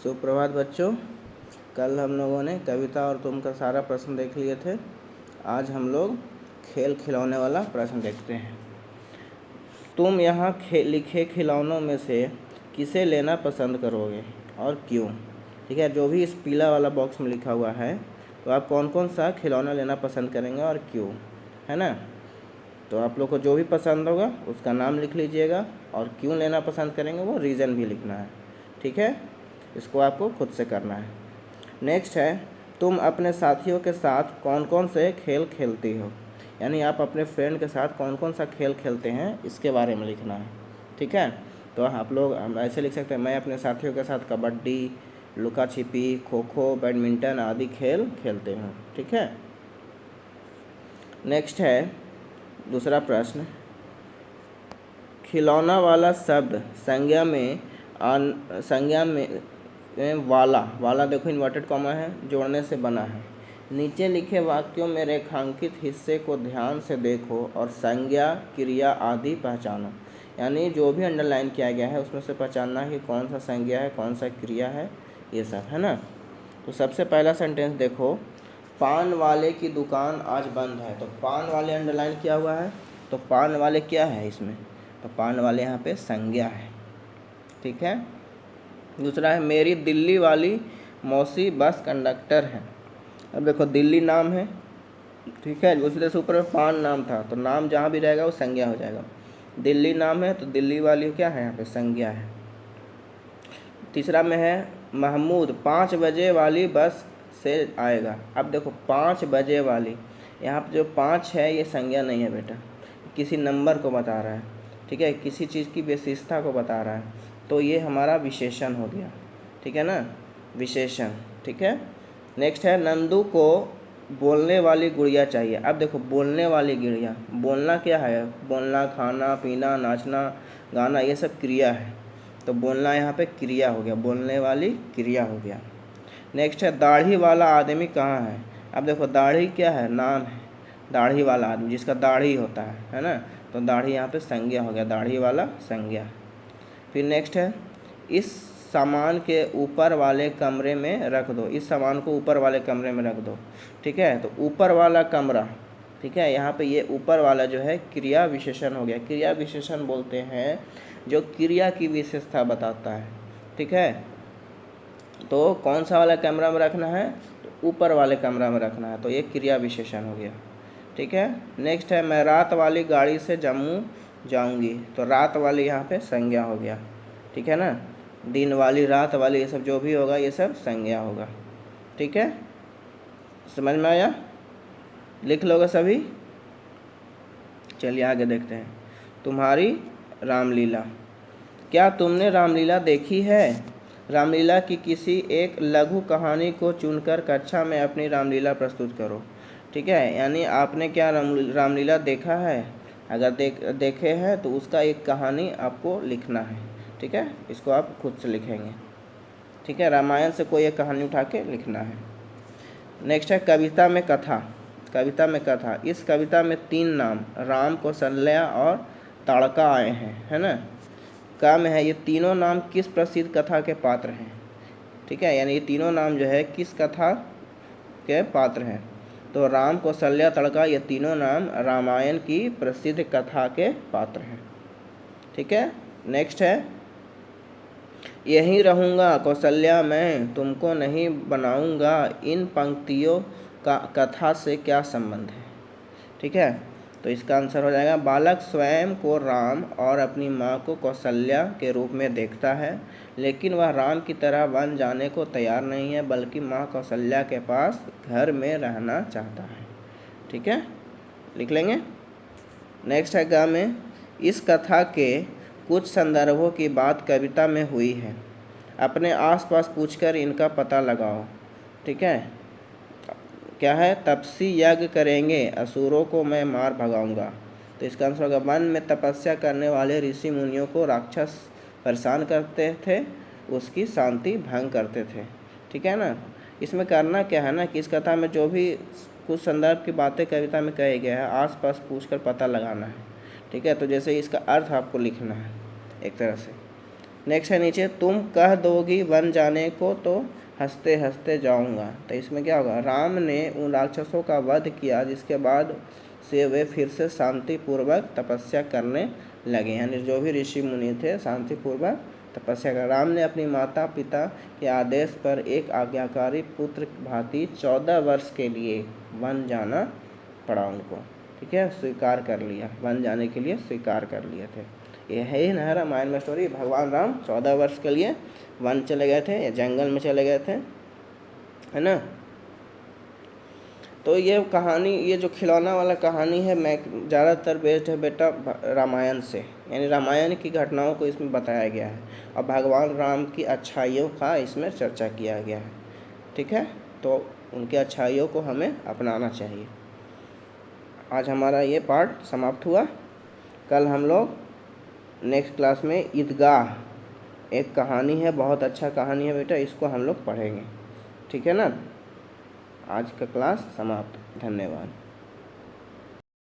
सुप्रभात बच्चों। कल हम लोगों ने कविता और तुम का सारा प्रश्न देख लिए थे। आज हम लोग खेल खिलौने वाला प्रश्न देखते हैं। तुम यहाँ लिखे खिलौनों में से किसे लेना पसंद करोगे और क्यों? ठीक है, जो भी इस पीला वाला बॉक्स में लिखा हुआ है तो आप कौन कौन सा खिलौना लेना पसंद करेंगे और क्यों, है ना। तो आप लोग को जो भी पसंद होगा उसका नाम लिख लीजिएगा और क्यों लेना पसंद करेंगे वो रीज़न भी लिखना है। ठीक है, इसको आपको खुद से करना है। नेक्स्ट है, तुम अपने साथियों के साथ कौन कौन से खेल खेलती हो, यानी आप अपने फ्रेंड के साथ कौन कौन सा खेल खेलते हैं इसके बारे में लिखना है। ठीक है, तो आप लोग ऐसे लिख सकते हैं, मैं अपने साथियों के साथ कबड्डी, लुका छिपी, खो खो, बैडमिंटन आदि खेल खेलते हूँ। ठीक है। नेक्स्ट है दूसरा प्रश्न, खिलौना वाला शब्द संज्ञा में वाला देखो इन्वर्टेड कॉमा है, जोड़ने से बना है। नीचे लिखे वाक्यों में रेखांकित हिस्से को ध्यान से देखो और संज्ञा, क्रिया आदि पहचानो। यानी जो भी अंडरलाइन किया गया है उसमें से पहचानना है कि कौन सा संज्ञा है, कौन सा क्रिया है, ये सब है ना। तो सबसे पहला सेंटेंस देखो, पान वाले की दुकान आज बंद है। तो पान वाले अंडरलाइन किया हुआ है, तो पान वाले क्या है इसमें, तो पान वाले यहाँ पे संज्ञा है। ठीक है। दूसरा है, मेरी दिल्ली वाली मौसी बस कंडक्टर है। अब देखो दिल्ली नाम है, ठीक है, दूसरे से ऊपर में पान नाम था तो नाम जहाँ भी रहेगा वो संज्ञा हो जाएगा। दिल्ली नाम है तो दिल्ली वाली क्या है, यहाँ पे संज्ञा है। तीसरा में है, महमूद 5 बजे वाली बस से आएगा। अब देखो 5 बजे वाली, यहाँ पे जो 5 है ये संज्ञा नहीं है बेटा, किसी नंबर को बता रहा है। ठीक है, किसी चीज़ की विशेषता को बता रहा है, तो ये हमारा विशेषण हो गया। ठीक है ना, विशेषण। ठीक है। नेक्स्ट है, नंदू को बोलने वाली गुड़िया चाहिए। अब देखो बोलने वाली गुड़िया, बोलना क्या है, बोलना, खाना पीना, नाचना, गाना, ये सब क्रिया है, तो बोलना यहाँ पे क्रिया हो गया, बोलने वाली क्रिया हो गया। नेक्स्ट है, दाढ़ी वाला आदमी कहाँ है। अब देखो दाढ़ी क्या है, नाम है, दाढ़ी वाला आदमी जिसका दाढ़ी होता है ना, तो दाढ़ी यहाँ पे संज्ञा हो गया, दाढ़ी वाला संज्ञा। फिर नेक्स्ट है, इस सामान के ऊपर वाले कमरे में रख दो। इस सामान को ऊपर वाले कमरे में रख दो। ठीक है, तो ऊपर वाला कमरा, ठीक है, यहाँ पे ये ऊपर वाला जो है क्रिया विशेषण हो गया। क्रिया विशेषण बोलते हैं जो क्रिया की विशेषता बताता है। ठीक है, तो कौन सा वाला कमरा में रखना है, तो ऊपर वाले कमरा में रखना है, तो ये क्रिया विशेषण हो गया। ठीक है। नेक्स्ट है, मैं रात वाली गाड़ी से जम्मू जाऊंगी। तो रात वाली यहाँ पे संज्ञा हो गया। ठीक है ना, दिन वाली, रात वाली, ये सब जो भी होगा ये सब संज्ञा होगा। ठीक है, समझ में आया, लिख लोगे सभी। चलिए आगे देखते हैं, तुम्हारी रामलीला। क्या तुमने रामलीला देखी है? रामलीला की किसी एक लघु कहानी को चुनकर कक्षा में अपनी रामलीला प्रस्तुत करो। ठीक है, यानी आपने क्या रामलीला देखा है, अगर देखे हैं तो उसका एक कहानी आपको लिखना है। ठीक है, इसको आप खुद से लिखेंगे। ठीक है, रामायण से कोई एक कहानी उठा के लिखना है। नेक्स्ट है, कविता में कथा। कविता में कथा, इस कविता में 3 नाम राम, कौशल्या और ताड़का आए हैं, है ना। का में है, ये तीनों नाम किस प्रसिद्ध कथा के पात्र हैं। ठीक है, यानी ये तीनों नाम जो है किस कथा के पात्र हैं, तो राम, कौशल्या, ताड़का, ये तीनों नाम रामायण की प्रसिद्ध कथा के पात्र हैं। ठीक है। नेक्स्ट है, यहीं रहूँगा कौशल्या मैं, तुमको नहीं बनाऊँगा, इन पंक्तियों का कथा से क्या संबंध है। ठीक है, तो इसका आंसर हो जाएगा, बालक स्वयं को राम और अपनी माँ को कौशल्या के रूप में देखता है, लेकिन वह राम की तरह बन जाने को तैयार नहीं है, बल्कि माँ कौशल्या के पास घर में रहना चाहता है। ठीक है, लिख लेंगे। नेक्स्ट है, गा में, इस कथा के कुछ संदर्भों की बात कविता में हुई है, अपने आसपास पूछकर इनका पता लगाओ। ठीक है, क्या है, तपसी यज्ञ करेंगे, असुरों को मैं मार भगाऊंगा। तो इसका आंसर होगा, वन में तपस्या करने वाले ऋषि मुनियों को राक्षस परेशान करते थे, उसकी शांति भंग करते थे। ठीक है ना, इसमें करना क्या है ना कि इस कथा में जो भी कुछ संदर्भ की बातें कविता में कहे गए हैं, आसपास पूछकर पता लगाना है। ठीक है, तो जैसे इसका अर्थ आपको लिखना है एक तरह से। नेक्स्ट है नीचे, तुम कह दोगी वन जाने को तो हंसते हंसते जाऊंगा। तो इसमें क्या होगा, राम ने उन राक्षसों का वध किया जिसके बाद से वे फिर से शांतिपूर्वक तपस्या करने लगे, यानी जो भी ऋषि मुनि थे शांतिपूर्वक तपस्या कर। राम ने अपनी माता पिता के आदेश पर एक आज्ञाकारी पुत्र भांति 14 वर्ष के लिए वन जाना पड़ा उनको, ठीक है, स्वीकार कर लिया, वन जाने के लिए स्वीकार कर लिए थे। ये है ही ना रामायण में स्टोरी, भगवान राम 14 वर्ष के लिए वन चले गए थे या जंगल में चले गए थे, है ना। तो ये कहानी, ये जो खिलौना वाला कहानी है, मैं ज़्यादातर बेस्ड है बेटा रामायण से, यानी रामायण की घटनाओं को इसमें बताया गया है और भगवान राम की अच्छाइयों का इसमें चर्चा किया गया है, ठीक है। तो उनकी अच्छाइयों को हमें अपनाना चाहिए। आज हमारा ये पार्ट समाप्त हुआ। कल हम लोग नेक्स्ट क्लास में ईदगाह, एक कहानी है, बहुत अच्छा कहानी है बेटा, इसको हम लोग पढ़ेंगे, ठीक है ना। आज का क्लास समाप्त। धन्यवाद।